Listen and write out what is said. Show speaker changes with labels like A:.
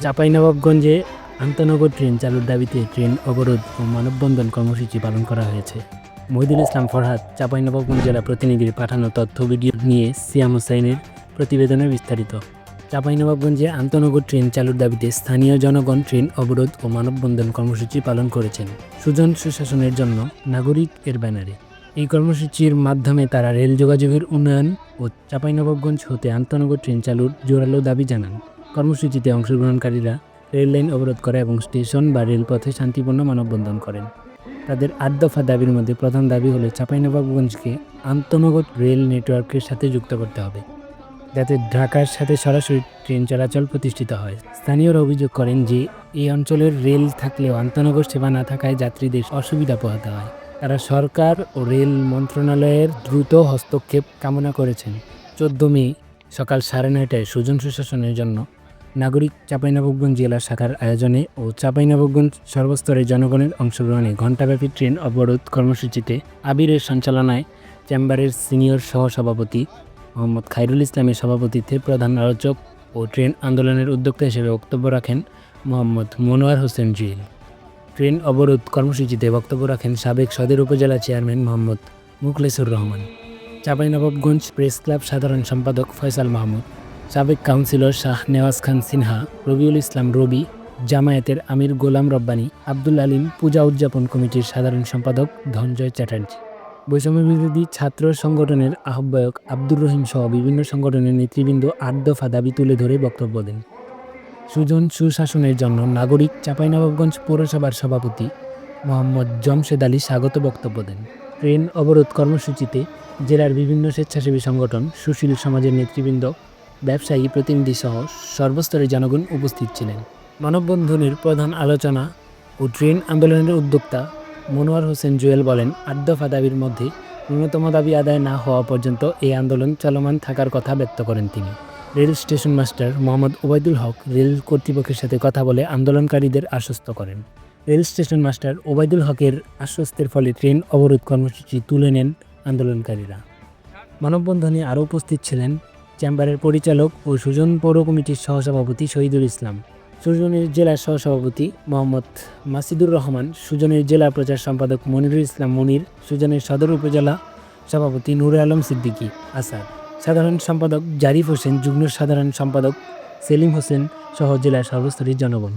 A: চাঁপাইনবাবগঞ্জে আন্তনগর train চালুর দাবিতে train অবরোধ ও মানববন্ধন কর্মসূচি পালন করা হয়েছে। মহিদুল ইসলাম ফরহাদ চাঁপাইনবাবগঞ্জ জেলা প্রতিনিধির পাঠানো তথ্য ভিডিও নিয়ে সিয়াম হোসাইনের প্রতিবেদনে বিস্তারিত। চাঁপাইনবাবগঞ্জে আন্তনগর ট্রেন চালুর দাবিতে স্থানীয় জনগণ ট্রেন অবরোধ ও মানববন্ধন কর্মসূচি পালন করেছেন সুজন সুশাসনের জন্য নাগরিক এর ব্যানারে। এই কর্মসূচির মাধ্যমে তারা রেল যোগাযোগের উন্নয়ন ও চাঁপাইনবাবগঞ্জ হতে আন্তনগর ট্রেন চালুর জোরালো দাবি জানান। কর্মসূচিতে অংশগ্রহণকারীরা রেল লাইন অবরোধ করে এবং স্টেশন বা রেলপথে শান্তিপূর্ণ মানববন্ধন করেন। তাদের 8 দফা দাবির মধ্যে প্রধান দাবি হলো চাঁপাইনবাবগঞ্জকে আন্তনগর রেল নেটওয়ার্কের সাথে যুক্ত করতে হবে, যাতে ঢাকার সাথে সরাসরি ট্রেন চলাচল প্রতিষ্ঠিত হয়। স্থানীয়রা অভিযোগ করেন যে এই অঞ্চলের রেল থাকলেও আন্তনগর সেবা না থাকায় যাত্রীদের অসুবিধা পোহাতে হয়। তারা সরকার ও রেল মন্ত্রণালয়ের দ্রুত হস্তক্ষেপ কামনা করেছেন। 14 মে সকাল 9:30টায় সুজন সুশাসনের জন্য নাগরিক চাঁপাইনবাবগঞ্জ জেলা শাখার আয়োজনে ও চাঁপাইনবাবগঞ্জ সর্বস্তরের জনগণের অংশগ্রহণে ঘণ্টাব্যাপী ট্রেন অবরোধ কর্মসূচিতে আবিরের সঞ্চালনায় চেম্বারের সিনিয়র সহসভাপতি মোহাম্মদ খায়রুল ইসলামের সভাপতিত্বে প্রধান আলোচক ও ট্রেন আন্দোলনের উদ্যোক্তা হিসেবে বক্তব্য রাখেন মোহাম্মদ মনোয়ার হোসেন জুয়েল। ট্রেন অবরোধ কর্মসূচিতে বক্তব্য রাখেন সাবেক সদর উপজেলা chairman Mohammad Mukhlesur Rahman, Chapainawabganj press club সাধারণ সম্পাদক ফয়সাল মাহমুদ, সাবেক কাউন্সিলর শাহ নেওয়াজ খান সিনহা, রবিউল ইসলাম রবি, জামায়াতের আমির গোলাম রব্বানী, আব্দুল আলিম, পূজা উদযাপন কমিটির সাধারণ সম্পাদক ধনঞ্জয় চ্যাটার্জি, বৈষম্য বিরোধী ছাত্র সংগঠনের আহ্বায়ক আব্দুর রহিম সহ বিভিন্ন সংগঠনের নেতৃবৃন্দ 8 দফা দাবি তুলে ধরে বক্তব্য দেন। সুজন সুশাসনের জন্য নাগরিক চাঁপাইনবাবগঞ্জ পৌরসভার সভাপতি মোহাম্মদ জমশেদ আলী স্বাগত বক্তব্য দেন। ট্রেন অবরোধ কর্মসূচিতে জেলার বিভিন্ন স্বেচ্ছাসেবী সংগঠন, সুশীল সমাজের নেতৃবৃন্দ, ব্যবসায়ী প্রতিনিধি সহ সর্বস্তরের জনগণ উপস্থিত ছিলেন। মানববন্ধনের প্রধান আলোচনা ও ট্রেন আন্দোলনের উদ্যোক্তা মনোয়ার হোসেন জুয়েল বলেন, 8 দফা দাবির মধ্যে ন্যূনতম দাবি আদায় না হওয়া পর্যন্ত এই আন্দোলন চলমান থাকার কথা ব্যক্ত করেন তিনি। Rail station master Mohammad Obaidul Haque rail কর্তৃপক্ষের সাথে কথা বলে আন্দোলনকারীদের আশ্বস্ত করেন। রেল স্টেশন মাস্টার ওবায়দুল হকের আশ্বস্তের ফলে ট্রেন অবরোধ কর্মসূচি তুলে নেন আন্দোলনকারীরা। মানববন্ধনে আরও উপস্থিত ছিলেন চেম্বারের পরিচালক ও সুজন পৌর কমিটির সহসভাপতি শহীদুল ইসলাম, সুজনের জেলা সহসভাপতি মোহাম্মদ মাসিদুর রহমান, সুজনের জেলা প্রচার সম্পাদক মনিরুল ইসলাম মনির, সুজনের সদর উপজেলা সভাপতি নূরে আলম সিদ্দিকী আসাদ, সাধারণ সম্পাদক জারিফ হোসেন, যুগ্ম সাধারণ সম্পাদক সেলিম হোসেন সহ জেলার সর্বস্তরের জনগণ।